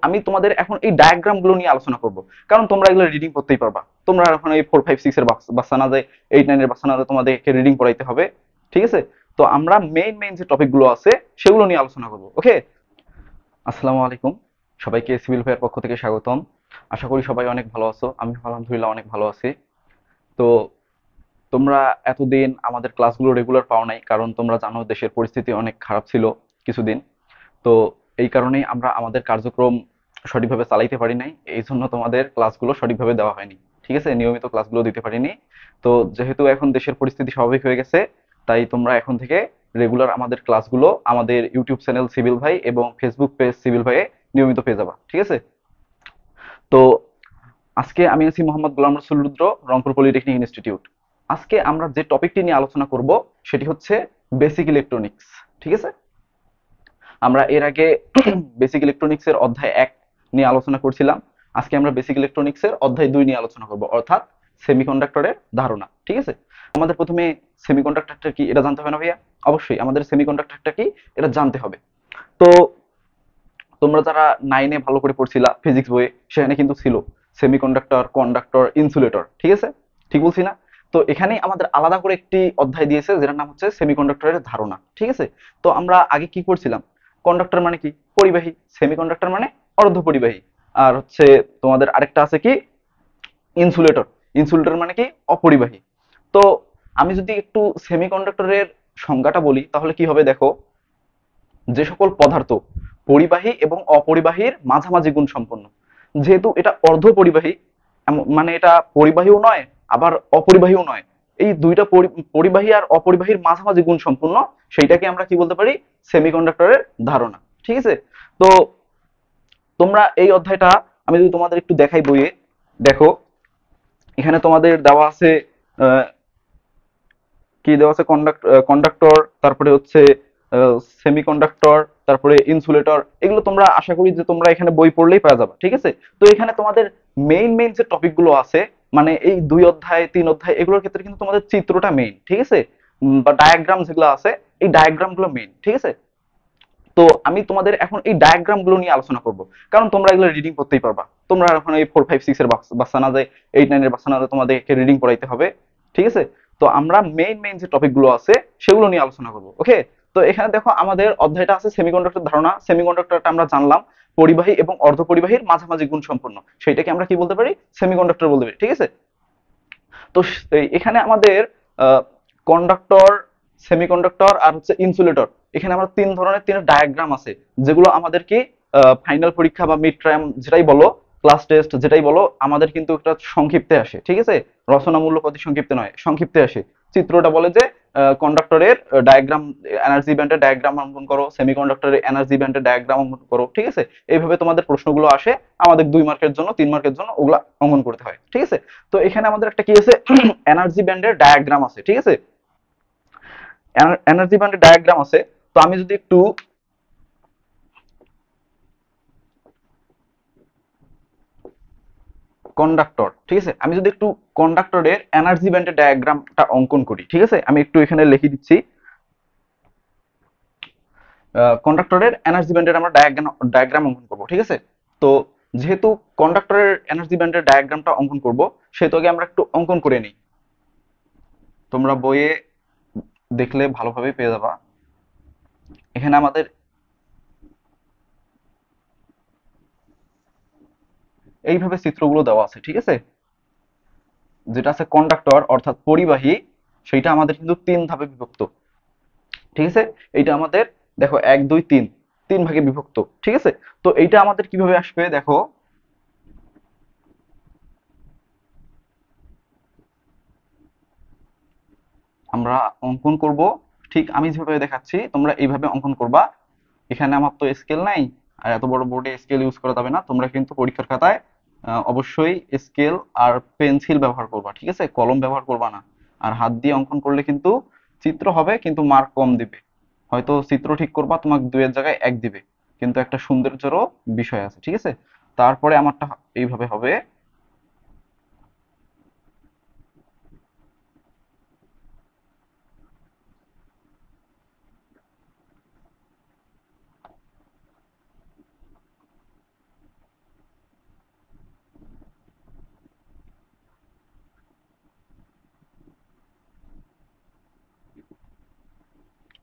আমি তোমাদের এখন এই ডায়াগ্রাম গুলো নিয়ে আলোচনা করব, কারণ তোমরা এগুলো রিডিং করতেই পারবা। তোমরা এখন এই 4 5 6 এর বাচ্চা না যায়, 8 9 এর বাচ্চা না যায়, তোমাদেরকে রিডিং পড়াইতে হবে। ঠিক আছে? তো আমরা মেইন মেইন যে টপিক গুলো আছে সেগুলো নিয়ে আলোচনা করব। ওকে, আসসালামু আলাইকুম, সবাইকে সিভিল ভাইয়ের পক্ষ থেকে স্বাগতম। আশা করি সবাই অনেক ভালো আছো, আমি আলহামদুলিল্লাহ অনেক ভালো আছি। তো তোমরা এতদিন আমাদের ক্লাসগুলো রেগুলার পাও নাই, কারণ তোমরা জানো দেশের পরিস্থিতি অনেক খারাপ ছিল কিছুদিন। তো এই কারণেই আমরা আমাদের কার্যক্রম সঠিকভাবে চালাইতে পারি নাই, এই জন্য তোমাদের ক্লাসগুলো সঠিকভাবে দেওয়া হয়নি। ঠিক আছে, নিয়মিত ক্লাসগুলো দিতে পারিনি। তো যেহেতু এখন দেশের পরিস্থিতি স্বাভাবিক হয়ে গেছে, তাই তোমরা এখন থেকে রেগুলার আমাদের ক্লাসগুলো আমাদের ইউটিউব চ্যানেল সিভিল ভাই এবং ফেসবুক পেজ সিভিল ভাইয়ে নিয়মিত পেয়ে যাবা। ঠিক আছে? তো আজকে আমি আছি মোহাম্মদ গোলাম রসুল রুদ্র, রংপুর পলিটেকনিক ইনস্টিটিউট। আজকে আমরা যে টপিকটি নিয়ে আলোচনা করব সেটি হচ্ছে বেসিক ইলেকট্রনিক্স। ঠিক আছে? আমরা এর আগে বেসিক ইলেকট্রনিক্স এর অধ্যায় 1 নিয়ে আলোচনা করছিলাম। আজকে আমরা বেসিক ইলেকট্রনিক্স এর অধ্যায় 2 নিয়ে আলোচনা করব, অর্থাৎ সেমিকন্ডাক্টরের ধারণা। ঠিক আছে? আমাদের প্রথমে সেমিকন্ডাক্টরটা কি এটা জানতে হবে না ভাইয়া? অবশ্যই আমাদের সেমিকন্ডাক্টরটা কি এটা জানতে হবে। তো তোমরা যারা 9 এ ভালো করে পড়ছিলা ফিজিক্স বইয়ে, সেখানে কিন্তু ছিল সেমিকন্ডাক্টর, কন্ডাক্টর, ইনসুলেটর। ঠিক আছে? ঠিক বলছি না? তো এখানে আমাদের আলাদা করে একটি অধ্যায় দিয়েছে যেটার নাম হচ্ছে সেমিকন্ডাক্টরের ধারণা। ঠিক আছে? তো আমরা আগে কি পড়ছিলাম? কন্ডাক্টর মানে কি? পরিবাহী। সেমিকন্ডাক্টর মানে অর্ধপরিবাহী। আর হচ্ছে তোমাদের আরেকটা আছে কি? ইনসুলেটর। ইনসুলেটর মানে কি? অপরিবাহী। তো আমি যদি একটু সেমিকন্ডাক্টরের সংজ্ঞাটা বলি তাহলে কি হবে দেখো, যে সকল পদার্থ পরিবাহী এবং অপরিবাহীর মাঝামাঝি গুণ সম্পন্ন। যেহেতু এটা অর্ধপরিবাহী, মানে এটা পরিবাহীও নয় আবার অপরিবাহীও নয়, এই দুইটা পরিবাহী আর অপরিবাহীর মাঝামাঝি গুণ সম্পন্ন, সেইটাকে আমরা কি বলতে পারি? সেমিকন্ডাক্টরের ধারণা। ঠিক আছে? তো তোমরা এই অধ্যায়টা আমি যদি তোমাদের একটু দেখাই বইয়ে, দেখো এখানে তোমাদের দেওয়া আছে কি দেওয়া আছে, কন্ডাক্টর, তারপরে হচ্ছে সেমিকন্ডাক্টর, তারপরে ইনসুলেটর। এগুলো তোমরা আশা করি যে তোমরা এখানে বই পড়লেই পাওয়া যাবে। ঠিক আছে? তো এখানে তোমাদের মেইন মেইন যে টপিক গুলো আছে, মানে এই 2 অধ্যায় 3 অধ্যায় এগুলোর ক্ষেত্রে কিন্তু তোমাদের চিত্রটা মেইন। ঠিক আছে? বা ডায়াগ্রাম যেগুলো আছে, এই ডায়াগ্রাম গুলো মেইন। ঠিক আছে? তো আমি তোমাদের এখন এই ডায়াগ্রাম গুলো নিয়ে আলোচনা করব, কারণ তোমরা এগুলো রিডিং করতেই পারবা। তোমরা এখন এই 4 5 6 এর বাচ্চা না যায়, 8 9 এর বাচ্চা না যায়, তোমাদেরকে রিডিং পড়াইতে হবে। ঠিক আছে? তো আমরা মেইন মেইন যে টপিক গুলো আছে সেগুলো নিয়ে আলোচনা করব। ওকে, তো এখানে দেখো আমাদের অধ্যায়টা আছে সেমিকন্ডাক্টর ধারণা। সেমিকন্ডাক্টরটা আমরা জানলাম পরিবাহী এবং অর্ধপরিবাহীর মাঝামাঝি গুণ সম্পন্ন, সেটাকে আমরা কি বলতে পারি? সেমিকন্ডাক্টর বলতে পারি। ঠিক আছে? তো এখানে আমাদের কন্ডাক্টর, সেমিকন্ডাক্টর আর হচ্ছে ইনসুলেটর, এখানে আমরা 3 ধরনের ডায়াগ্রাম আছে, যেগুলো আমাদের কি ফাইনাল পরীক্ষা বা মিড টার্ম যেটাই বলো, ক্লাস টেস্ট যেটাই বলো, আমাদের কিন্তু একটা সংক্ষিপ্তে আসে। ঠিক আছে? রচনামূলক অতি সংক্ষিপ্তে নয়, সংক্ষিপ্তে আসে। চিত্রটা বলে যে কন্ডাক্টরের ডায়াগ্রাম, এনার্জি ব্যান্ডের ডায়াগ্রাম অঙ্কন করো, সেমিকন্ডাক্টরের এনার্জি ব্যান্ডের ডায়াগ্রাম অঙ্কন করো। ঠিক আছে? এইভাবে তোমাদের প্রশ্নগুলো আসে, আমাদের 2 মার্কের জন্য 3 মার্কের জন্য ওগুলা অঙ্কন করতে হয়। ঠিক আছে? তো এখানে আমাদের একটা কি আছে, এনার্জি ব্যান্ডের ডায়াগ্রাম আছে। ঠিক আছে? এনার্জি ব্যান্ডের ডায়াগ্রাম আছে। তো আমি যদি একটু কন্ডাক্টর, ঠিক আছে, আমি যদি একটু কন্ডাক্টরের এনার্জি ব্যান্ডের ডায়াগ্রামটা অঙ্কন করি। ঠিক আছে? আমি একটু এখানে লিখে দিচ্ছি, কন্ডাক্টরের এনার্জি ব্যান্ডের আমরা ডায়াগ্রাম অঙ্কন করব। ঠিক আছে? তো যেহেতু কন্ডাক্টরের এনার্জি ব্যান্ডের ডায়াগ্রামটা অঙ্কন করব, সেহেতু আগে আমরা একটু অঙ্কন করে নিই। তোমরা বইয়ে দেখলে ভালোভাবে পেয়ে যাবা। এখানে আমাদের এইভাবে চিত্রগুলো দেওয়া আছে। ঠিক আছে? যেটা আছে কন্ডাক্টর অর্থাৎ পরিবাহী, সেইটা আমাদের কিন্তু 3 ধাপে বিভক্ত। ঠিক আছে? এইটা আমাদের দেখো 1 2 3, 3 ভাগে বিভক্ত। ঠিক আছে? তো এইটা আমাদের কিভাবে আসবে দেখো, আমরা অঙ্কন করব ঠিক আমি যেভাবে দেখাচ্ছি, তোমরা এইভাবে অঙ্কন করবা। এখানে আমার তো স্কেল নাই, আর এত বড় বোর্ডে স্কেল ইউজ করা যাবে না। তোমরা কিন্তু পরীক্ষার খাতায় অবশ্যই স্কেল আর পেন্সিল ব্যবহার করবা। ঠিক আছে? কলম ব্যবহার করবা না। আর হাত দিয়ে অঙ্কন করলে কিন্তু চিত্র হবে কিন্তু মার্ক কম দিবে। হয়তো চিত্র ঠিক করবা, তোমাকে 2 এর জায়গায় 1 দিবে, কিন্তু একটা সৌন্দর্যেরও বিষয় আছে। ঠিক আছে? তারপরে আমারটা এইভাবে হবে।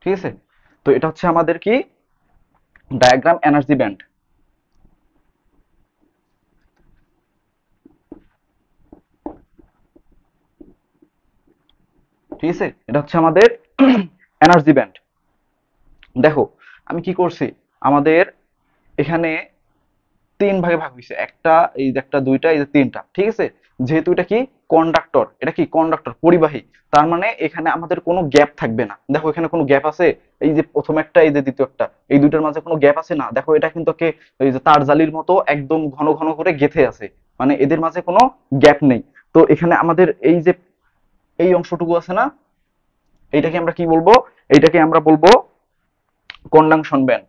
ঠিক আছে? তো এটা হচ্ছে আমাদের কি ডায়াগ্রাম এনার্জি ব্যান্ড। ঠিক আছে, এটা হচ্ছে আমাদের এনার্জি ব্যান্ড। দেখো আমি কি করছি, আমাদের এখানে তিন ভাগে ভাগ হয়েছে, একটা এই যে একটা দুইটা এই যে তিনটা। ঠিক আছে, যেহেতু এটা কি কন্ডাক্টর, এটা কি কন্ডাক্টর পরিবাহী, তার মানে এখানে আমাদের কোনো গ্যাপ থাকবে না। দেখো এখানে কোনো গ্যাপ আছে, এই যে প্রথম একটা এই যে দ্বিতীয় একটা, এই দুইটার মাঝে কোনো গ্যাপ আছে না। দেখো এটা কিন্তু এই যে তার জালির মতো একদম ঘন ঘন করে গেঁথে আছে, মানে এদের মাঝে কোনো গ্যাপ নেই। তো এখানে আমাদের এই যে এই অংশটুকু আছে না, এইটাকে আমরা কি বলবো, এইটাকে আমরা বলবো কন্ডাকশন ব্যান্ড।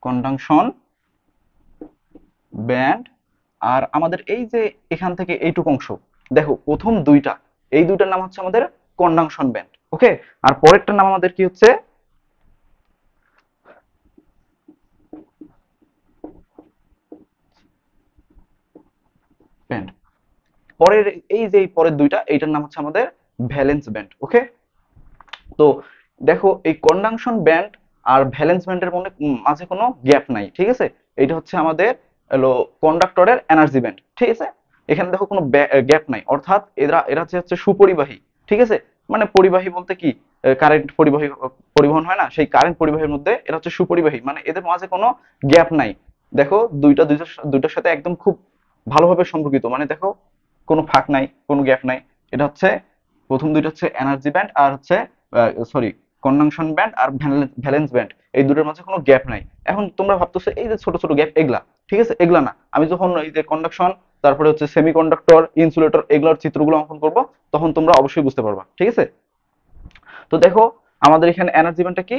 Conduction band. আর আমাদের এই যে এখান থেকে এইটুকু অংশ, দেখো প্রথম দুইটা, এই দুইটার নাম হচ্ছে আমাদের কন্ডাকশন ব্যান্ড। ওকে, আর পরেরটার নাম আমাদের কি হচ্ছে ব্যান্ড। পরের এই যে পরের দুইটা, এইটার নাম হচ্ছে আমাদের ভ্যালেন্স ব্যান্ড। ওকে, তো দেখো এই কন্ডাকশন ব্যান্ড আর ভ্যালেন্স ব্যান্ডের মাঝে কোনো গ্যাপ নাই। ঠিক আছে, এটা হচ্ছে আমাদের হলো কন্ডাক্টরের এনার্জি ব্যান্ড। ঠিক আছে, এখানে দেখো কোনো গ্যাপ নাই, অর্থাৎ এরা এরা হচ্ছে সুপরিবাহী। ঠিক আছে, মানে পরিবাহী বলতে কি, কারেন্ট পরিবাহী পরিবহন হয় না, সেই কারেন্ট পরিবাহীর মধ্যে এরা হচ্ছে সুপরিবাহী, মানে এদের মাঝে কোনো গ্যাপ নাই। দেখো দুইটা দুইটার দুইটার সাথে একদম খুব ভালোভাবে সম্পর্কিত, মানে দেখো কোনো ফাঁক নাই, কোনো গ্যাপ নাই। এটা হচ্ছে প্রথম দুইটা হচ্ছে এনার্জি ব্যান্ড আর হচ্ছে সরি কন্ডাকশন ব্যান্ড আর ভ্যালেন্স ব্যান্ড, এই দুটোর মাঝে কোনো গ্যাপ নাই। এখন তোমরা ভাবতেছো এই যে ছোট ছোট গ্যাপ এগুলা, ঠিক আছে, এগুলা না। আমি যখন এই যে কন্ডাকশন, তারপরে হচ্ছে সেমিকন্ডাক্টর, ইনসুলেটর, এগুলোর চিত্রগুলো অঙ্কন করব, তখন তোমরা অবশ্যই বুঝতে পারবা। ঠিক আছে, তো দেখো আমাদের এখানে এনার্জি ব্যান্ডটা কি,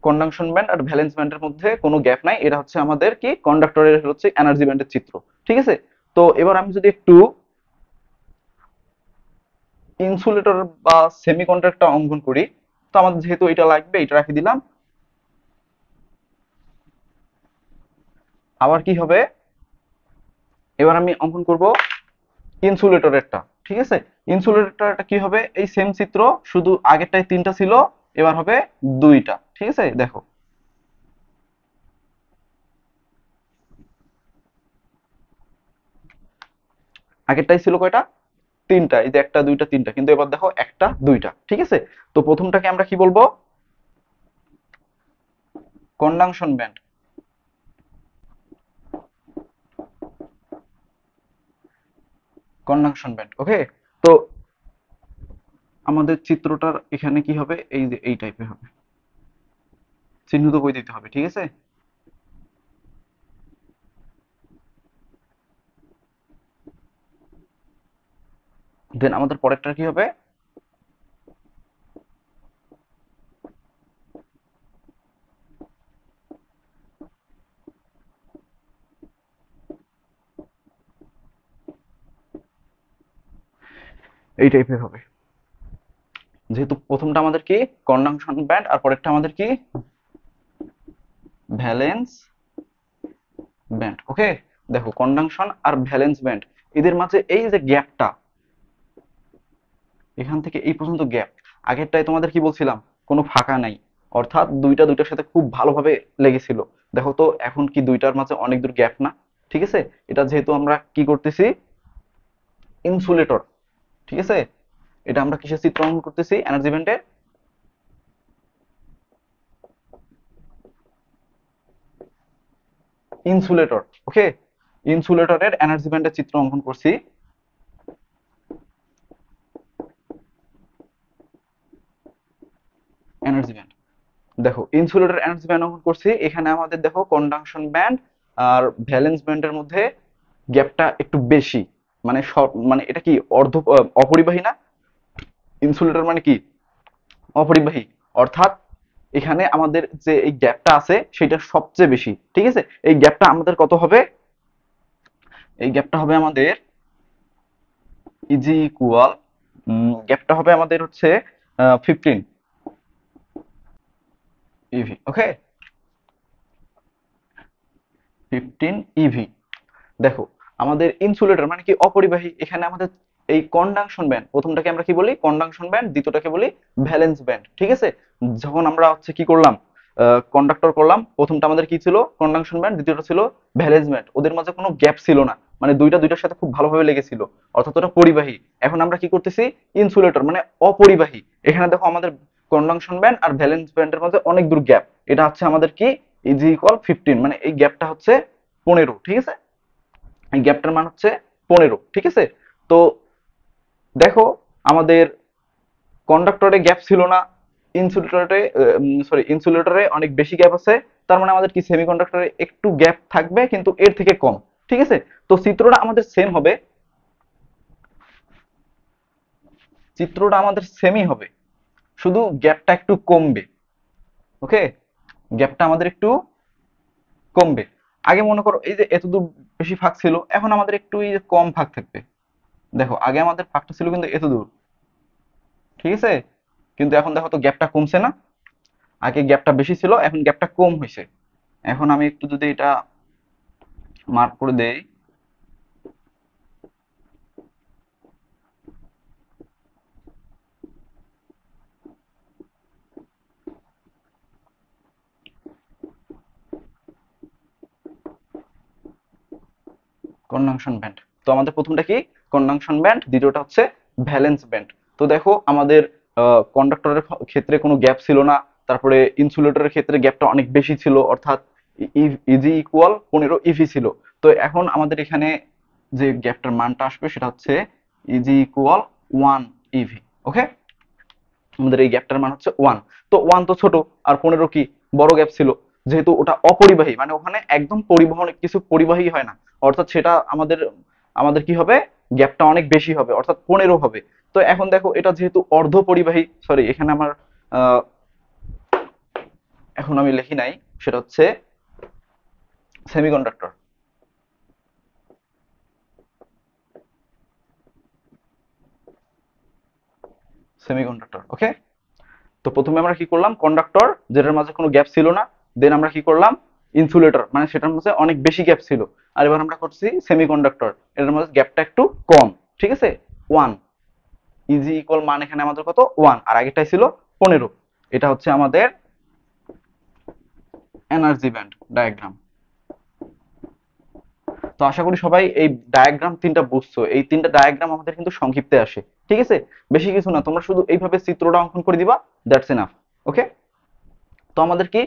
কন্ডাকশন ব্যান্ড আর ভ্যালেন্স ব্যান্ডের মধ্যে কোনো গ্যাপ নাই। এটা হচ্ছে আমাদের কি কন্ডাক্টরের হচ্ছে এনার্জি ব্যান্ডের চিত্র। ঠিক আছে, তো এবার আমি যদি একটু ইনসুলেটর বা সেমিকন্ডাক্টর অঙ্কন করি, তো আমাদের যেহেতু এটা লাগবে, এটা রাখি দিলাম। আবার কি হবে, এবার আমি অঙ্কন করব ইনসুলেটরেরটা। ঠিক আছে, ইনসুলেটরটা কি হবে, এই সেম চিত্র, শুধু আগেরটায় তিনটা ছিল, এবার হবে দুইটা। ঠিক আছে, দেখো আগেরটাই ছিল কয়টা, তিনটা, এই যে একটা দুইটা তিনটা, কিন্তু এবার দেখো একটা দুইটা। ঠিক আছে, তো প্রথমটাকে আমরা কি বলবো, conduction band. Conduction band. Okay, তো আমাদের চিত্রটার এখানে কি হবে, এই যে এই টাইপের হবে, চিহ্নিত করে দিতে হবে। ঠিক আছে, দেন আমাদের পরেরটা কি হবে, এই টাইপের হবে। যেহেতু প্রথমটা আমাদের কি কন্ডাকশন ব্যান্ড আর পরেরটা আমাদের কি ভ্যালেন্স ব্যান্ড। ওকে, দেখো কন্ডাকশন আর ভ্যালেন্স ব্যান্ড, এদের মাঝে এই যে গ্যাপটা, এখান থেকে এই পর্যন্ত গ্যাপ, আগেরটাই তোমাদের কি বলছিলাম, কোনো ফাঁকা নাই, অর্থাৎ দুইটা দুইটার সাথে খুব ভালোভাবে লেগেছিল। দেখো তো এখন কি দুইটার মাঝে অনেক দূর গ্যাপ না। ঠিক আছে, এটা যেহেতু আমরা কি করতেছি, ইনসুলেটর। ঠিক আছে, এটা আমরা কিসের চিত্র অঙ্কন করতেছি, এনার্জি ব্যান্ডের ইনসুলেটর। ওকে, ইনসুলেটরের এনার্জি ব্যান্ডের চিত্র অঙ্কন করছি। এনার্জি ব্যান্ড, দেখো ইনসুলেটর এনার্জি ব্যান্ড অঙ্কন করছি, এখানে আমাদের দেখো কন্ডাকশন ব্যান্ড আর ভ্যালেন্স ব্যান্ডের মধ্যে গ্যাপটা একটু বেশি, মানে সব মানে এটা কি অপরিবাহী না, ইনসুলেটর মানে কি অপরিবাহী, অর্থাৎ এখানে আমাদের যে এই গ্যাপটা আছে সেটা সবচেয়ে বেশি। ঠিক আছে, এই গ্যাপটা আমাদের কত হবে, এই গ্যাপটা হবে আমাদের ইজি ইকুয়াল, গ্যাপটা হবে আমাদের হচ্ছে 15 ইভি। ওকে, 15 ইভি। দেখো আমাদের ইনসুলেটর মানে কি অপরিবাহী, এখানে আমাদের এই কন্ডাকশন ব্যান্ড, প্রথমটাকে আমরা কি বলি কন্ডাকশন ব্যান্ড, দ্বিতীয়টাকে বলি ভ্যালেন্স ব্যান্ড। ঠিক আছে, যখন আমরা হচ্ছে কি করলাম কন্ডাক্টর করলাম, প্রথমটা আমাদের কি ছিল কন্ডাকশন ব্যান্ড, দ্বিতীয়টা ছিল ভ্যালেন্স ব্যান্ড, ওদের মাঝে কোনো গ্যাপ ছিল না, মানে দুইটা দুইটার সাথে খুব ভালোভাবে লেগেছিল, অর্থাৎ ওটা পরিবাহী। এখন আমরা কি করতেছি ইনসুলেটর মানে অপরিবাহী। এখানে দেখো আমাদের কন্ডাকশন ব্যান্ড আর ভ্যালেন্স ব্যান্ডের মধ্যে অনেক দূর গ্যাপ, এটা হচ্ছে আমাদের কি ইজি ইকুয়াল 15, মানে এই গ্যাপটা হচ্ছে 15। ঠিক আছে, এই গ্যাপটার মান হচ্ছে 15। ঠিক আছে, তো দেখো আমাদের কন্ডাক্টরে গ্যাপ ছিল না, ইনসুলেটরে ইনসুলেটরে অনেক বেশি গ্যাপ আছে, তার মানে আমাদের কি সেমিকন্ডাক্টরে একটু গ্যাপ থাকবে কিন্তু এর থেকে কম। ঠিক আছে, তো চিত্রটা আমাদের সেম হবে, চিত্রটা আমাদের সেমই হবে, শুধু গ্যাপটা একটু কমবে। ওকে, গ্যাপটা আমাদের একটু কমবে। আগে মনে করো এই যে এতদূর বেশি ফাঁক ছিল, এখন আমাদের একটু এই যে কম ফাঁক থাকবে। দেখো আগে আমাদের ফাঁকটা ছিল কিন্তু এতদূর, ঠিক আছে, কিন্তু এখন দেখো তো গ্যাপটা কমছে না, আগে গ্যাপটা বেশি ছিল এখন গ্যাপটা কম হয়েছে। এখন আমি একটু যদি এটা মার্ক করে দেই, কনজাংশন ব্যান্ড। তো আমাদের প্রথমটা কি কনজাংশন ব্যান্ড, দ্বিতীয়টা হচ্ছে ভ্যালেন্স ব্যান্ড। তো দেখো আমাদের কন্ডাক্টরের ক্ষেত্রে কোনো গ্যাপ ছিল না, তারপরে ইনসুলেটরের ক্ষেত্রে গ্যাপটা অনেক বেশি ছিল, অর্থাৎ ইজি ইকুয়াল 15 ইভি ছিল। তো এখন আমাদের এখানে যে গ্যাপটার মানটা আসবে সেটা হচ্ছে ইজি ইকুয়াল 1 ইভি। ওকে, আমাদের এই গ্যাপটার মান হচ্ছে 1। তো 1 তো ছোট, আর 15 কি বড় গ্যাপ ছিল, যেহেতু ওটা অপরিবাহী মানে ওখানে একদম পরিবহন কিছু পরিবাহী হয় না, অর্থাৎ সেটা আমাদের আমাদের কি হবে গ্যাপটা অনেক বেশি হবে, অর্থাৎ 15 হবে। তো এখন দেখো এটা যেহেতু অর্ধ পরিবাহী, সরি এখানে আমার আহ, এখন আমি লিখি নাই, সেটা হচ্ছে সেমিকন্ডাক্টর, সেমিকন্ডাক্টর। ওকে, তো প্রথমে আমরা কি করলাম কন্ডাক্টর, যেটার মাঝে কোনো গ্যাপ ছিল না, দেন আমরা কি করলাম ইনসুলেটর, মানে সেটার মাঝে অনেক বেশি গ্যাপ ছিল, আর এবার আমরা করছি সেমিকন্ডাক্টর, এটার মাঝে গ্যাপটা একটু কম। ঠিক আছে, 1 ইজি ইকুয়াল মান এখানে আমাদের কত 1, আর আগেরটাই ছিল 15। এটা হচ্ছে আমাদের এনার্জি ব্যান্ড ডায়াগ্রাম। তো আশা করি সবাই এই ডায়াগ্রাম তিনটা বুঝছো, এই তিনটা ডায়াগ্রাম আমাদের কিন্তু সংক্ষিপ্তে আসে। ঠিক আছে, বেশি কিছু না, তোমরা শুধু এইভাবে চিত্রটা অঙ্কন করে দিবা, দ্যাটস এনাফ। ওকে, তো আমাদের কি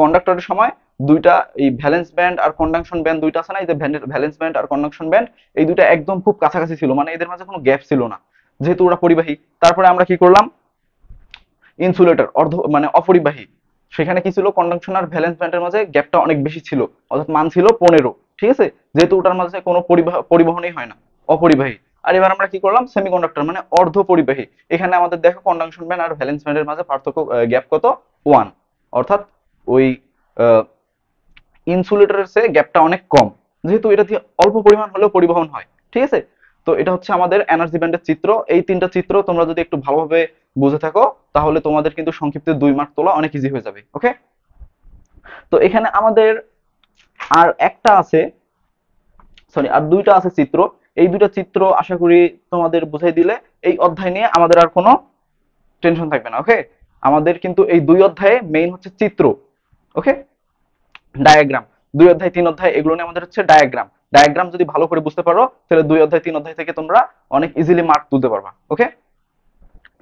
কন্ডাক্টরের সময় দুইটা এই ভ্যালেন্স ব্যান্ড আর কন্ডাকশন ব্যান্ড দুইটা আছে না, এই যে ভ্যালেন্স ব্যান্ড আর কন্ডাকশন ব্যান্ড, এই দুইটা একদম খুব কাছাকাছি ছিল, মানে এদের মাঝে কোনো গ্যাপ ছিল না, যেহেতু ওরা পরিবাহী। তারপরে আমরা কি করলাম ইনসুলেটর অর্ধ মানে অপরিবাহী, সেখানে কি ছিল কন্ডাকশন আর ভ্যালেন্স ব্যান্ডের মাঝে গ্যাপটা অনেক বেশি ছিল, অর্থাৎ মান ছিল 15। ঠিক আছে, যেহেতু ওটার মাঝে কোনো পরিবহনই হয় না, অপরিবাহী। আর এবার আমরা কি করলাম সেমিকন্ডাক্টর মানে অর্ধ পরিবাহী, এখানে আমাদের দেখো কন্ডাকশন ব্যান্ড আর ভ্যালেন্স ব্যান্ডের মাঝে পার্থক্য গ্যাপ কত 1, অর্থাৎ ওই ইনসুলেটরের চেয়ে গ্যাপটা অনেক কম, যেহেতু এটা দিয়ে অল্প পরিমাণ হলেও পরিবহন হয়। ঠিক আছে, তো এটা হচ্ছে আমাদের এনার্জি ব্যান্ডের চিত্র। এই তিনটা চিত্র তোমরা যদি একটু ভালোভাবে বুঝে থাকো, তাহলে তোমাদের কিন্তু সংক্ষিপ্ত 2 মার্ক তোলা অনেক ইজি হয়ে যাবে। ওকে, তো এখানে আমাদের আর একটা আছে, সরি আর দুইটা আছে চিত্র, এই দুইটা চিত্র আশা করি তোমাদের বুঝাই দিলে এই অধ্যায় নিয়ে আমাদের আর কোনো টেনশন থাকবে না। ওকে, আমাদের কিন্তু এই দুই অধ্যায়ে মেইন হচ্ছে চিত্র। ওকে, ডায়াগ্রাম 2 অধ্যায় 3 অধ্যায় এগুলো নিয়ে আমাদের হচ্ছে ডায়াগ্রাম। ডায়াগ্রাম যদি ভালো করে বুঝতে পারো তাহলে 2 অধ্যায় 3 অধ্যায় থেকে তোমরা অনেক ইজিলি মার্ক তুলতে পারবা। ওকে,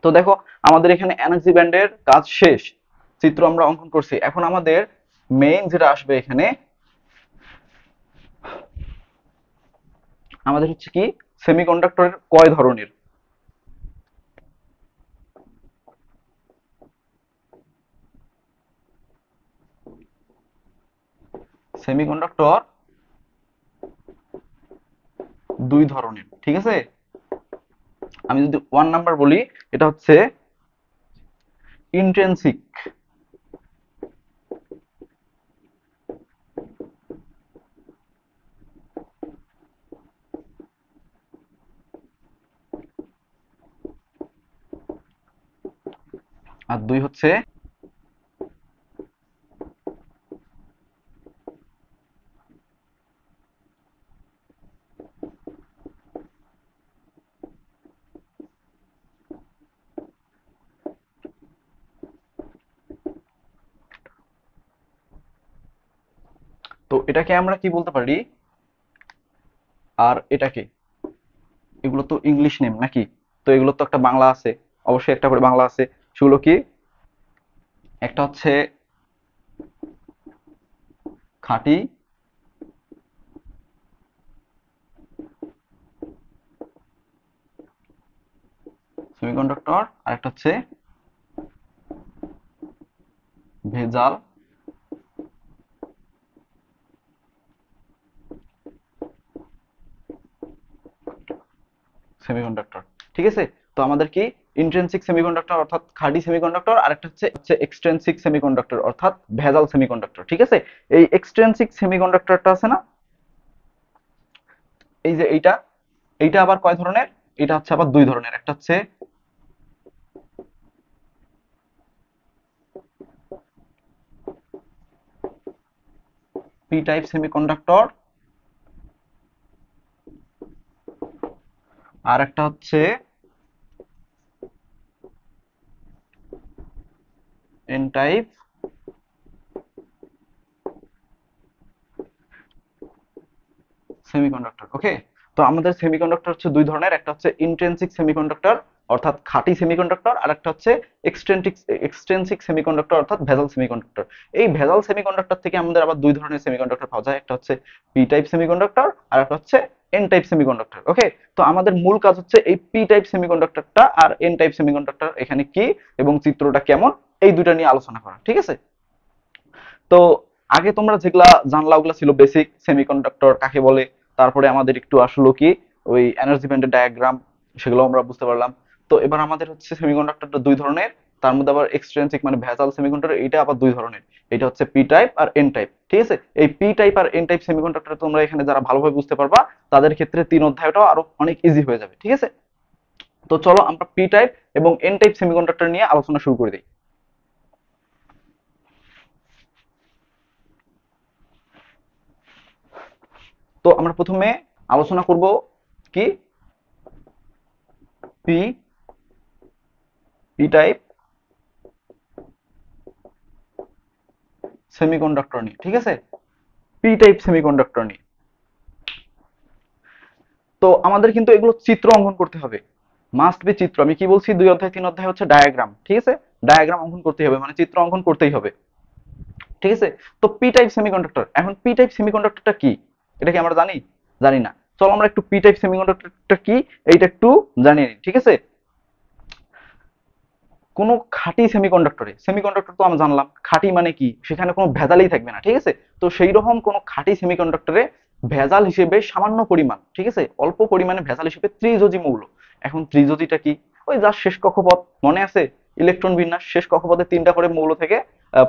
তো দেখো আমাদের এখানে এনার্জি ব্যান্ডের কাজ শেষ, চিত্র আমরা অঙ্কন করছি, এখন আমাদের মেইন যেটা আসবে এখানে আমাদের হচ্ছে কি সেমিকন্ডাক্টরের কয় ধরনের। সেমিকন্ডাক্টর 2 ধরনের। ঠিক আছে, আমি যদি 1 নাম্বার বলি, এটা হচ্ছে ইন্ট্রিনসিক, আর 2 হচ্ছে তো এটাকে আমরা কি বলতে পারি, আর এটাকে, এগুলো তো ইংলিশ নেম নাকি, তো এগুলো তো একটা বাংলা আছে, অবশ্যই একটা করে বাংলা আছে। সেগুলো কি, একটা হচ্ছে খাঁটি সেমিকন্ডাক্টর, আর একটা হচ্ছে ভেজাল সেমিকন্ডাক্টর। ঠিক আছে, তো আমাদের কি ইন্ট্রিনসিক সেমিকন্ডাক্টর অর্থাৎ খাঁটি সেমিকন্ডাক্টর, আর একটা হচ্ছে এক্সট্রিনসিক সেমিকন্ডাক্টর অর্থাৎ ভেজাল সেমিকন্ডাক্টর। ঠিক আছে, এই এক্সট্রিনসিক সেমিকন্ডাক্টরটা আছে না, এই যে এইটা, এইটা আবার কয় ধরনের, এটা হচ্ছে আবার দুই ধরনের, একটা হচ্ছে পি টাইপ সেমিকন্ডাক্টর, আর একটা হচ্ছে এন টাইপ সেমিকন্ডাক্টর। ওকে, তো আমাদের সেমিকন্ডাক্টর হচ্ছে দুই ধরনের, একটা হচ্ছে ইন্ট্রিনসিক সেমিকন্ডাক্টর অর্থাৎ খাঁটি সেমিকন্ডাক্টর, আর একটা হচ্ছে এক্সট্রিনসিক সেমিকন্ডাক্টর অর্থাৎ ভেজাল সেমিকন্ডাক্টর। এই ভেজাল সেমিকন্ডাক্টর থেকে আমাদের আবার দুই ধরনের সেমিকন্ডাক্টর পাওয়া যায়, একটা হচ্ছে পি টাইপ সেমিকন্ডাক্টর, আর একটা হচ্ছে এন টাইপ সেমিকন্ডাক্টর। ওকে, তো আমাদের মূল কাজ হচ্ছে এই পি টাইপ সেমিকন্ডাক্টরটা আর এন টাইপ সেমিকন্ডাক্টর এখানে কি এবং চিত্রটা কেমন, এই দুইটা নিয়ে আলোচনা করা। ঠিক আছে, তো আগে তোমরা যেগুলা জানলা ওগুলা ছিল বেসিক, সেমিকন্ডাক্টর কাকে বলে, তারপরে আমাদের একটু আসলো কি ওই এনার্জি ব্যান্ডের ডায়াগ্রাম, সেগুলো আমরা বুঝতে পারলাম। তো এবার আমাদের হচ্ছে সেমিকন্ডাক্টরটা দুই ধরনের, তার মধ্যে আবার এক্সট্রিনসিক মানে ভেজাল সেমিকন্ডাক্টর, এটা আবার দুই ধরনের, এটা হচ্ছে পি টাইপ আর এন টাইপ। ঠিক আছে, এই পি টাইপ আর এন টাইপ সেমিকন্ডাক্টর তোমরা এখানে যারা ভালোভাবে বুঝতে পারবা তাদের ক্ষেত্রে 3 অধ্যায়টাও আরো অনেক ইজি হয়ে যাবে। ঠিক আছে, তো চলো আমরা পি টাইপ এবং এন টাইপ সেমিকন্ডাক্টর নিয়ে আলোচনা শুরু করে দিই। তো আমরা প্রথমে আলোচনা করব কি পি পি টাইপ সেমিকন্ডাক্টর নিয়ে। ঠিক আছে, পি টাইপ সেমিকন্ডাক্টর নিয়ে। তো আমাদের কিন্তু এগুলো চিত্র অঙ্কন করতে হবে, মাস্ট বি চিত্র। আমি কি বলছি, 2 অধ্যায় 3 অধ্যায় হচ্ছে ডায়াগ্রাম। ঠিক আছে, ডায়াগ্রাম অঙ্কন করতেই হবে, মানে চিত্র অঙ্কন করতেই হবে। ঠিক আছে, তো পি টাইপ সেমিকন্ডাক্টর, এখন পি টাইপ সেমিকন্ডাক্টরটা কি, এটা কি আমরা জানি, জানি না। চলো আমরা একটু পি টাইপ সেমিকন্ডাক্টরটা কি এইটা একটু জানিয়ে নিই। ঠিক আছে, কোনো খাঁটি সেমিকন্ডাক্টরে, সেমিকন্ডাক্টর তো আমরা জানলাম খাঁটি মানে কি, সেখানে কোনো ভেজালই থাকবে না। ঠিক আছে, তো সেই রকম কোনো খাঁটি সেমিকন্ডাক্টরে ভেজাল হিসেবে সামান্য পরিমাণ, ঠিক আছে, অল্প পরিমাণে ভেজাল হিসেবে ত্রিযোজী মৌল। এখন ত্রিযোজীটা কি, ওই যার শেষ কক্ষপথ মনে আছে, ইলেকট্রন বিন্যাস শেষ কক্ষপথে 3টা করে মৌল থেকে,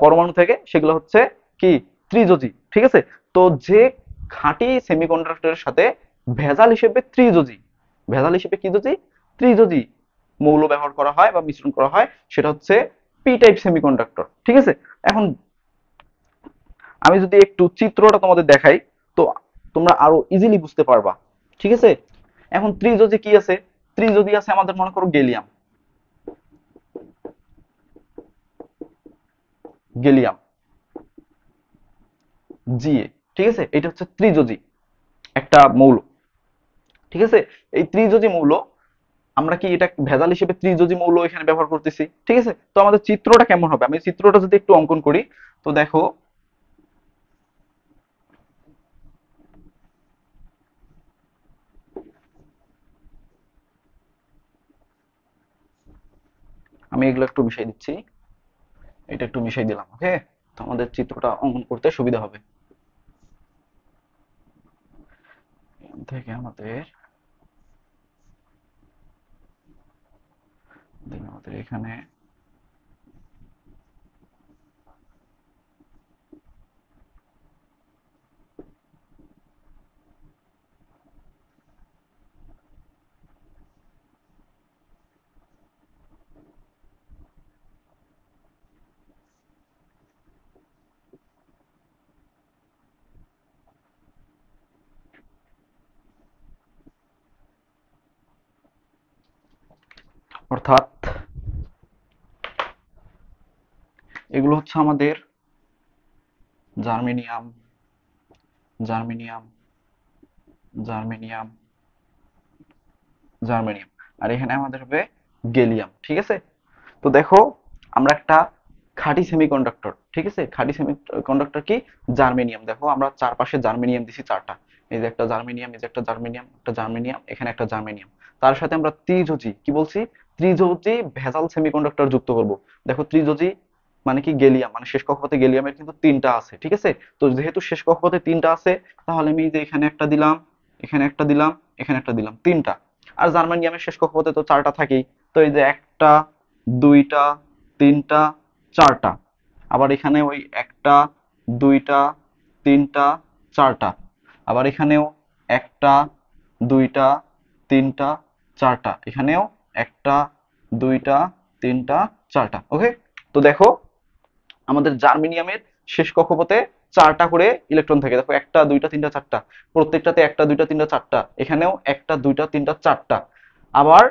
পরমাণু থেকে, সেগুলো হচ্ছে কি ত্রিযোজী। ঠিক আছে, তো যে খাঁটি সেমিকন্ডাক্টরের সাথে ভেজাল হিসেবে ত্রিযোজী, ভেজাল হিসেবে কি যোজী, ত্রিযোজী মৌল ব্যবহার করা হয় বা মিশ্রণ করা হয়, সেটা হচ্ছে পি টাইপ সেমিকন্ডাক্টর। ঠিক আছে, এখন আমি যদি একটু চিত্রটা তোমাদের দেখাই, তো তোমরা আরো ইজিলি বুঝতে পারবা। ঠিক আছে, এখন ত্রিযোজী কি আছে, ত্রিযোজী আছে আমাদের মনে করো গেলিয়াম, গেলিয়াম জিএ। ঠিক আছে, এটা হচ্ছে ত্রিযোজী একটা মৌল। ঠিক আছে, এই ত্রিযোজী মৌল আমরা কি এটা ভেজাল হিসেবে ত্রিযোজী মৌল এখানে ব্যবহার করতেছি। ঠিক আছে, তো আমাদের চিত্রটা কেমন হবে, আমি চিত্রটা যদি একটু অঙ্কন করি, তো দেখো আমি এগুলো একটু মিশাই দিচ্ছি, এটা একটু মিশাই দিলাম। ওকে, তো আমাদের চিত্রটা অঙ্কন করতে সুবিধা হবে। এখান থেকে আমাদের আমাদের এখানে অর্থাৎ এগুলো হচ্ছে আমাদের জার্মেনিয়াম, জার্মেনিয়াম, জার্মেনিয়াম, জার্মেনিয়াম। আর এখানে আমাদের হবে গেলিয়াম। ঠিক আছে, তো দেখো আমরা একটা খাঁটি সেমিকন্ডাক্টর, ঠিক আছে, খাঁটি সেমিকন্ডাক্টর কি, জার্মেনিয়াম। দেখো আমরা চারপাশে জার্মেনিয়াম দিছি চারটা, এই যে একটা জার্মেনিয়াম, এই যে একটা জার্মেনিয়াম, একটা জার্মেনিয়াম, এখানে একটা জার্মেনিয়াম। তার সাথে আমরা ত্রিযোজি, কি বলছি, ত্রিযোজি ভেজাল সেমিকন্ডাক্টর যুক্ত করব। দেখো ত্রিযোজি মানে কি, গেলিয়াম, মানে শেষ কক্ষপথে গেলিয়ামের কিন্তু তিনটা আছে। ঠিক আছে, তো যেহেতু শেষ কক্ষপথে তিনটা আছে, তাহলে আমি এই যে এখানে একটা দিলাম, এখানে একটা দিলাম, এখানে একটা দিলাম, তিনটা। আর জার্মানিয়ামের শেষ কক্ষপথে তো চারটা থাকেই। তো এই যে একটা, দুইটা, তিনটা, চারটা। আবার এখানে ওই একটা, দুইটা, তিনটা, চারটা। আবার এখানেও একটা, দুইটা, তিনটা, চারটা। এখানেও একটা, দুইটা, তিনটা, চারটা। ওকে, তো দেখো আমাদের জার্মেনিয়ামের শেষ কক্ষপথে চারটা করে ইলেকট্রন থাকে। দেখো একটা, দুইটা, তিনটা, চারটা, প্রত্যেকটাতে একটা, দুইটা, তিনটা, চারটা। এখানেও একটা, দুইটা, তিনটা, চারটা। আবার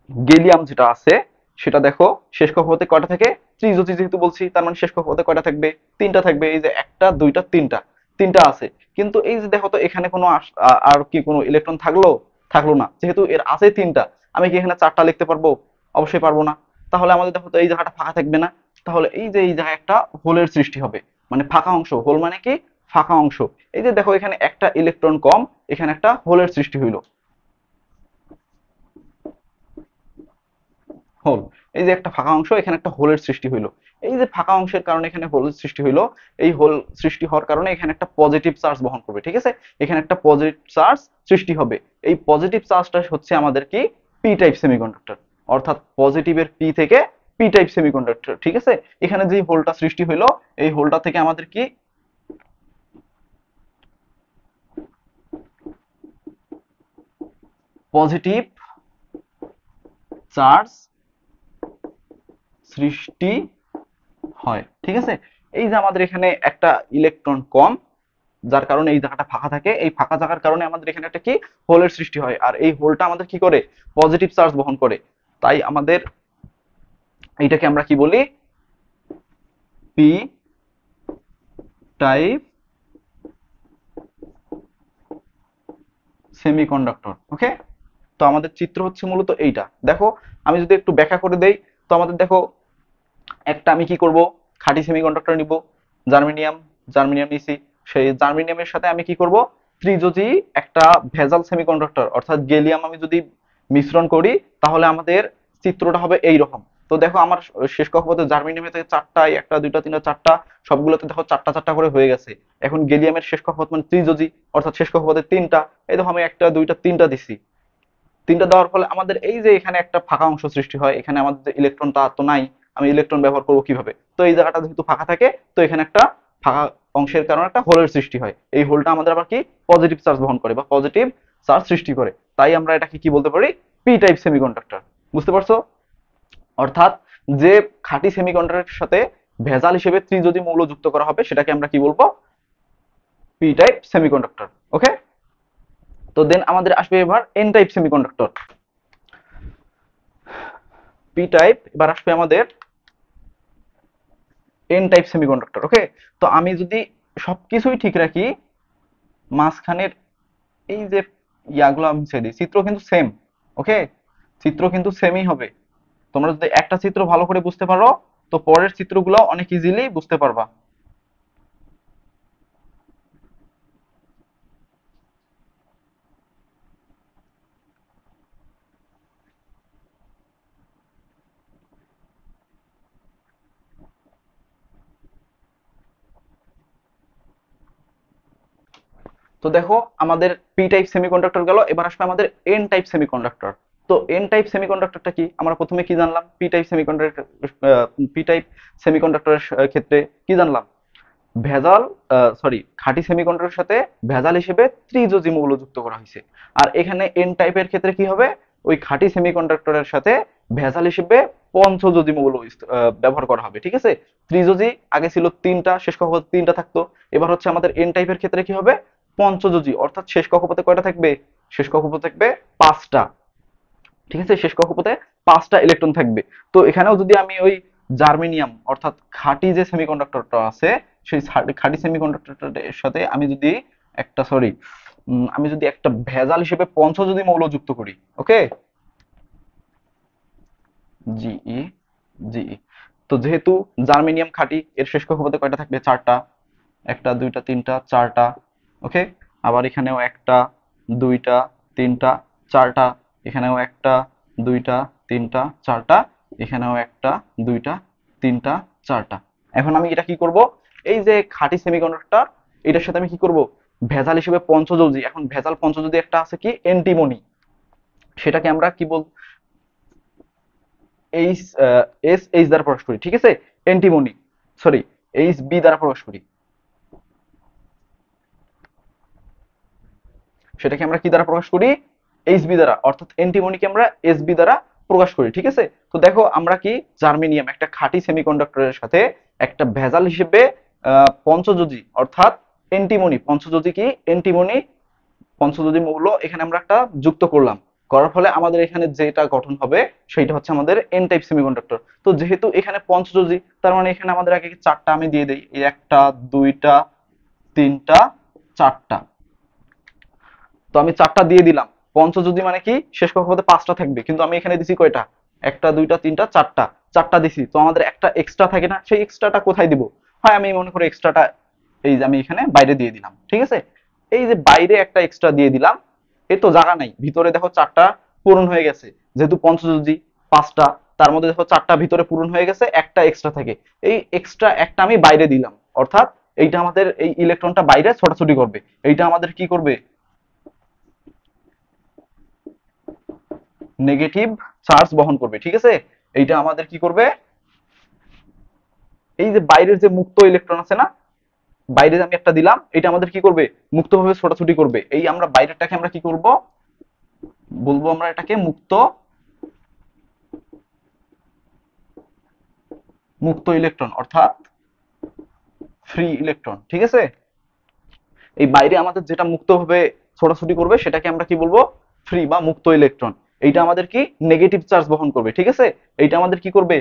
গেলিয়াম যেটা আছে সেটা দেখো শেষ কক্ষপথে কয়টা থাকে, ত্রিজ্যোতি যেহেতু বলছি, তার মানে শেষ কক্ষপথে কয়টা থাকবে, তিনটা থাকবে। এই যে একটা, দুইটা, তিনটা, তিনটা আছে। কিন্তু এই যে দেখো তো এখানে কোনো আর কি কোনো ইলেকট্রন থাকলো, থাকলো না। যেহেতু এর আছে তিনটা, আমি কি এখানে চারটা লিখতে পারবো? অবশ্যই পারবো না। তাহলে আমাদের দেখো তো এই জায়গাটা ফাঁকা থাকবে না। তাহলে এই যে এই জায়গায় একটা হোলের সৃষ্টি হবে, মানে ফাঁকা অংশ। হোল মানে কি, ফাঁকা অংশ। এই যে দেখো এখানে একটা ইলেকট্রন কম, এখানে একটা হোলের সৃষ্টি হইলো, হোল। এই যে একটা ফাঁকা অংশ, এখানে একটা হোলের সৃষ্টি হইলো। এই যে ফাঁকা অংশের কারণে এখানে হোলের সৃষ্টি হইলো, এই হোল সৃষ্টি হওয়ার কারণে এখানে একটা পজিটিভ চার্জ বহন করবে। ঠিক আছে, এখানে একটা পজিটিভ চার্জ সৃষ্টি হবে। এই পজিটিভ চার্জটা হচ্ছে আমাদের কি, পি টাইপ সেমিকন্ডাক্টর। অর্থাৎ পজিটিভের পি থেকে পি টাইপ সেমিকন্ডাক্টর। ঠিক আছে, এখানে যে হোলটা সৃষ্টি হইলো, এই হোলটা থেকে আমাদের কি, পজিটিভ চার্জ সৃষ্টি হয়। ঠিক আছে, এই যে আমাদের এখানে একটা ইলেকট্রন কম, যার কারণে এই জায়গাটা ফাঁকা থাকে। এই ফাঁকা থাকার কারণে আমাদের এখানে একটা কি, হোলের সৃষ্টি হয়। আর এই হোলটা আমাদের কি করে, পজিটিভ চার্জ বহন করে। তাই আমাদের এইটাকে আমরা কি বলি, পি টাইপ সেমিকন্ডাক্টর। ওকে, তো আমাদের চিত্র হচ্ছে মূলত এইটা। দেখো আমি যদি একটু ব্যাখ্যা করে দেই, তো আমাদের দেখো একটা আমি কি করব, খাঁটি সেমিকন্ডাক্টর নিব, জার্মেনিয়াম, জার্মেনিয়াম নিছি। সেই জার্মেনিয়ামের সাথে আমি কি করব, ত্রিযোজি একটা ভেজাল সেমিকন্ডাক্টর অর্থাৎ গেলিয়াম আমি যদি মিশ্রণ করি, তাহলে আমাদের চিত্রটা হবে এই রকম। তো দেখো আমার শেষ কক্ষপথে জার্মেনিয়ামে থেকে চারটায়, একটা, দুইটা, তিনটা, চারটা, সবগুলোতে দেখো চারটা চারটা করে হয়ে গেছে। এখন গেলিয়ামের শেষ কক্ষপথ মানে ত্রিযোজি, অর্থাৎ শেষ কক্ষপথে তিনটা। এই দেখো আমি একটা, দুইটা, তিনটা দিছি। তিনটা দেওয়ার ফলে আমাদের এই যে এখানে একটা ফাঁকা অংশ সৃষ্টি হয়, এখানে আমাদের ইলেকট্রন তো নাই, আমি ইলেকট্রন ব্যবহার করবো কিভাবে? তো এই জায়গাটা যেহেতু ফাঁকা থাকে, তো এখানে একটা ফাঁকা অংশের কারণে একটা হোলের সৃষ্টি হয়। এই হোলটা আমাদের আবার কি, পজিটিভ চার্জ বহন করে বা পজিটিভ চার্জ সৃষ্টি করে। তাই আমরা এটাকে কি বলতে পারি, পি টাইপ সেমিকন্ডাক্টর। বুঝতে পারছো? অর্থাৎ যে খাঁটি সেমিকন্ডাক্টরের সাথে ভেজাল হিসেবে ত্রিযোজি মৌল যুক্ত করা হবে, সেটাকে আমরা কি বলবো, পি টাইপ সেমিকন্ডাক্টর। ওকে, তো দেন আমাদের আসবে এবার N type semiconductor. P type, এবার আসবে আমাদের এন টাইপ সেমিকন্ডাক্টর। ওকে, তো আমি যদি সবকিছুই ঠিক রাখি, মাঝখানের এই যে ইয়াগুলো আমি ছেড়ে দিই, চিত্র কিন্তু সেম। ওকে, চিত্র কিন্তু সেমই হবে। তোমরা যদি একটা চিত্র ভালো করে বুঝতে পারো, তো পরের চিত্রগুলো অনেক ইজিলি বুঝতে পারবা। তো দেখো আমাদের পি টাইপ সেমিকন্ডাক্টর গেল, এবার আসবে আমাদের এন টাইপ সেমিকন্ডাক্টর। তো এন টাইপ সেমিকন্ডাক্টরটা কি, আমরা প্রথমে কি জানলাম, P type semiconductor, P type সেমিকন্ডাক্টরের ক্ষেত্রে কি জানলাম, ভেজাল, সরি, খাঁটি সেমিকন্ডাক্টরের সাথে ভেজাল হিসেবে ত্রিযোজি মৌল যুক্ত করা হয়েছে। আর এখানে এন টাইপের ক্ষেত্রে কি হবে, ওই খাঁটি সেমিকন্ডাক্টরের সাথে ভেজাল হিসেবে পঞ্চযোজি মৌল ব্যবহার করা হবে। ঠিক আছে, ত্রিযোজি আগে ছিল তিনটা, শেষ কক্ষপথে তিনটা থাকতো। এবার হচ্ছে আমাদের এন টাইপের ক্ষেত্রে কি হবে, পঞ্চযোজি, অর্থাৎ শেষ কক্ষপথে কয়টা থাকবে, শেষ কক্ষপথে থাকবে পাঁচটা। ঠিক আছে, শেষ কক্ষপথে পাঁচটা ইলেকট্রন থাকবে। তো এখানেও যদি আমি ওই জার্মেনিয়াম অর্থাৎ খাঁটি যে সেমিকন্ডাক্টরটা আছে, সেই খাঁটি সেমিকন্ডাক্টরের সাথে আমি যদি একটা সরি আমি যদি একটা ভেজাল হিসেবে পঞ্চযোজী মৌল যুক্ত করি, ওকে, জিই জিই, তো যেহেতু জার্মেনিয়াম খাঁটি, এর শেষ কক্ষপথে কয়টা থাকবে? চারটা, একটা দুইটা তিনটা চারটা, ওকে। আবার এখানেও একটা দুইটা তিনটা চারটা, এখানেও একটা দুইটা তিনটা চারটা, এখানেও একটা দুইটা তিনটা চারটা। এখন আমি এটা কি করব, এই যে খাঁটি সেমিকন্ডাক্টর, এটার সাথে আমি কি করব, ভেজাল হিসেবে পঞ্চযোজী, এখন ভেজাল পঞ্চযোজী একটা আছে কি এন্টিমনি, সেটাকে আমরা কি বল, এইচ এস এইচ দ্বারা প্রকাশ করি, ঠিক আছে, এন্টিমনি, সরি, এইচ বি দ্বারা প্রকাশ করি, সেটাকে আমরা কি দ্বারা প্রকাশ করি, এইচবি দ্বারা, অর্থাৎ অ্যান্টিমনিকে আমরা এসবি দ্বারা প্রকাশ করি, ঠিক আছে। তো দেখো আমরা কি জার্মেনিয়াম একটা খাঁটি সেমিকন্ডাক্টরের সাথে একটা ভেজাল হিসেবে পঞ্চযোজী অর্থাৎ অ্যান্টিমনি, পঞ্চযোজী কি অ্যান্টিমনি, পঞ্চযোজী মৌল এখানে আমরা একটা যুক্ত করলাম, করার ফলে আমাদের এখানে যেটা গঠন হবে সেটা হচ্ছে আমাদের এন টাইপ সেমিকন্ডাক্টর। তো যেহেতু এখানে পঞ্চযোজী, তার মানে এখানে আমাদের আগে চারটা আমি দিয়ে দেই, এই একটা দুইটা তিনটা চারটা, তো আমি চারটা দিয়ে দিলাম। পঞ্চযোজী মানে কি শেষ কক্ষপথে পাঁচটা থাকবে, কিন্তু আমি এখানে দিছি কয়টা, একটা দুইটা তিনটা চারটা, চারটা দিছি, তো আমাদের একটা এক্সট্রা থাকে না, সেই এক্সট্রাটা কোথায় দিব, হয় আমি মনে করি এক্সট্রাটা এই যে আমি এখানে বাইরে দিয়ে দিলাম, ঠিক আছে। এই যে বাইরে একটা এক্সট্রা দিয়ে দিলাম, এ তো জায়গা নাই, ভিতরে দেখো চারটা পূরণ হয়ে গেছে, যেহেতু পঞ্চযোজী পাঁচটা, তার মধ্যে দেখো চারটা ভিতরে পূরণ হয়ে গেছে, একটা এক্সট্রা থাকে, এই এক্সট্রা একটা আমি বাইরে দিলাম, অর্থাৎ এইটা আমাদের এই ইলেকট্রনটা বাইরে ছোটাছুটি করবে, এইটা আমাদের কি করবে, নেগেটিভ চার্জ বহন করবে, ঠিক আছে। এইটা আমাদের কি করবে, এই যে বাইরের যে মুক্ত ইলেকট্রন আছে না, বাইরে আমি একটা দিলাম, এটা আমাদের কি করবে, মুক্তভাবে ছোটাছুটি করবে, এই আমরা বাইরেরটাকে আমরা কি করব, বলবো আমরা এটাকে মুক্ত মুক্ত ইলেকট্রন অর্থাৎ ফ্রি ইলেকট্রন, ঠিক আছে। এই বাইরে আমাদের যেটা মুক্তভাবে ছোটাছুটি করবে সেটাকে আমরা কি বলবো, ফ্রি বা মুক্ত ইলেকট্রন। এইটা আমাদের কি নেগেটিভ চার্জ বহন করবে, ঠিক আছে, এইটা আমাদের কি করবে,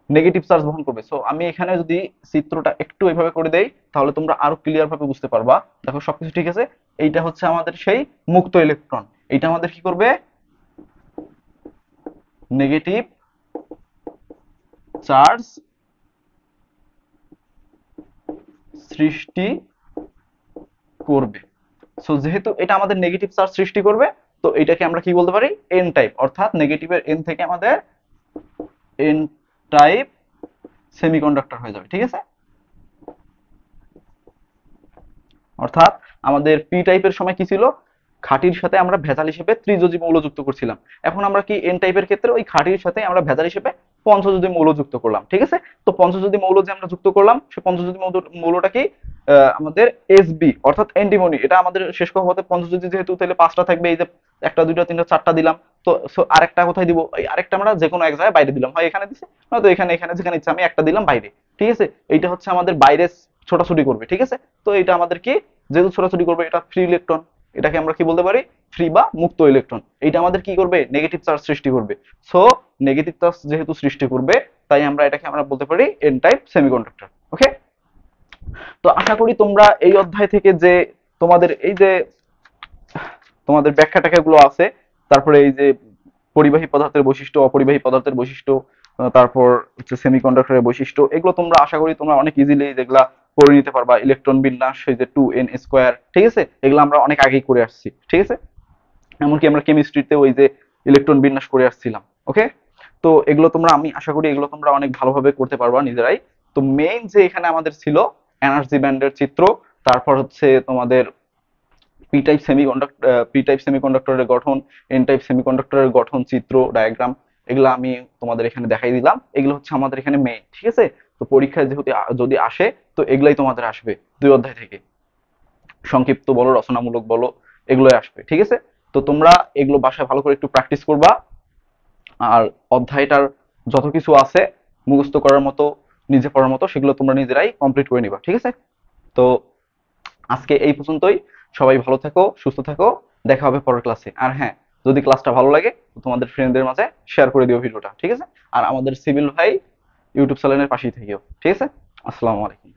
নেগেটিভ চার্জ বহন করবে। সো আমি এখানে যদি চিত্রটা একটু এইভাবে করে দেই তাহলে তোমরা আরো ক্লিয়ার ভাবে বুঝতে পারবা, দেখো সবকিছু ঠিক আছে। এইটা হচ্ছে আমাদের সেই মুক্ত ইলেকট্রন, এইটা আমাদের কি করবে, নেগেটিভ চার্জ সৃষ্টি করবে। সো যেহেতু এটা আমাদের নেগেটিভ চার্জ সৃষ্টি করবে, তো এটাকে আমরা কি বলতে পারি, এন টাইপ, অর্থাৎ নেগেটিভের এন থেকে আমাদের এন টাইপ সেমিকন্ডাক্টর হয়ে যাবে, ঠিক আছে। অর্থাৎ আমাদের পি টাইপের সময় কি ছিল, খাঁটির সাথে আমরা ভেজাল হিসেবে ত্রিযোজী মৌল যুক্ত করছিলাম, এখন আমরা কি এন টাইপের ক্ষেত্রে ওই খাঁটির সাথে আমরা ভেজাল হিসেবে পঞ্চযোজী মৌল যুক্ত করলাম, ঠিক আছে। তো পঞ্চযোজী মৌল যে আমরা যুক্ত করলাম, সেই পঞ্চযোজী মৌলটা কি আমাদের এসবি অর্থাৎ অ্যান্টিমনি, এটা আমাদের শেষ কক্ষপথে পঞ্চযোজী যেহেতু, তাহলে পাঁচটা থাকবে, এই যে একটা দুইটা তিনটা চারটা দিলাম, তো আরেকটা কোথায় দিব, এই আরেকটা আমরা যে কোনো এক জায়গায় বাইরে দিলাম, হয় এখানে দিছি নয়তো এখানে, এখানে যেখানে ইচ্ছা আমি একটা দিলাম বাইরে, ঠিক আছে। এইটা হচ্ছে আমাদের বাইরে ছোটাছুটি করবে, ঠিক আছে। তো এটা আমাদের কি, যেহেতু ছোটাছুটি করবে, এটা ফ্রি ইলেকট্রন, এটাকে আমরা কি বলতে পারি, ফ্রি বা মুক্ত ইলেকট্রন। এটা আমাদের কি করবে, নেগেটিভ চার্জ সৃষ্টি করবে। সো নেগেটিভ চার্জ যেহেতু সৃষ্টি করবে, তাই আমরা এটাকে আমরা বলতে পারি এন টাইপ সেমিকন্ডাক্টর, ওকে। তো আশা করি তোমরা এই অধ্যায় থেকে যে তোমাদের এই যে তোমাদের ব্যাখ্যা ট্যাখ্যা গুলো আছে, তারপরে এই যে পরিবাহী পদার্থের বৈশিষ্ট্য, অপরিবাহী পদার্থের বৈশিষ্ট্য, তারপর হচ্ছে সেমিকন্ডাক্টরের বৈশিষ্ট্য, এগুলো তোমরা আশা করি তোমরা অনেক ইজিলি যেগুলা পড়ে নিতে পারবা। ইলেকট্রন বিন্যাস, এই যে 2n স্কয়ার, ঠিক আছে, এগুলো আমরা অনেক আগেই করে আসছি, ঠিক আছে। এমনকি আমরা কেমিস্ট্রিতে ওই যে ইলেকট্রন বিন্যাস করে আসছিলাম, ওকে। তো এগুলো তোমরা, আমি আশা করি এগুলো তোমরা অনেক ভালোভাবে করতে পারবা নিজেরাই। তো মেইন যে এখানে আমাদের ছিল এনার্জি ব্যান্ডের চিত্র, তারপর হচ্ছে তোমাদের পি টাইপ সেমিকন্ডাক্টরের গঠন, এন টাইপ সেমিকন্ডাক্টরের গঠন, চিত্র, ডায়াগ্রাম, এগুলো আমি তোমাদের এখানে দেখাই দিলাম, এগুলো হচ্ছে আমাদের এখানে মেইন, ঠিক আছে। তো পরীক্ষায় যেহেতু যদি আসে, তো এগুলাই তোমাদের আসবে দুই অধ্যায় থেকে, সংক্ষিপ্ত বলো রচনামূলক বলো, এগুলোই আসবে, ঠিক আছে। তো তোমরা এগুলো বাসায় ভালো করে একটু প্র্যাকটিস করবা, আর অধ্যায়টার যত কিছু আছে মুখস্থ করার মতো, নিজে পড়ার মতো, সেগুলো তোমরা নিজেরাই কমপ্লিট করে নিবা, ঠিক আছে। তো আজকে এই পর্যন্তই, সবাই ভালো থাকো, সুস্থ থাকো, দেখা হবে পরের ক্লাসে। আর হ্যাঁ, যদি ক্লাসটা ভালো লাগে তো তোমাদের ফ্রেন্ডদের মাঝে শেয়ার করে দিও ভিডিওটা, ঠিক আছে। আর আমাদের সিভিল ভাই ইউটিউব চ্যানেলের পাশেই থাকিও, ঠিক আছে। আসসালামু আলাইকুম।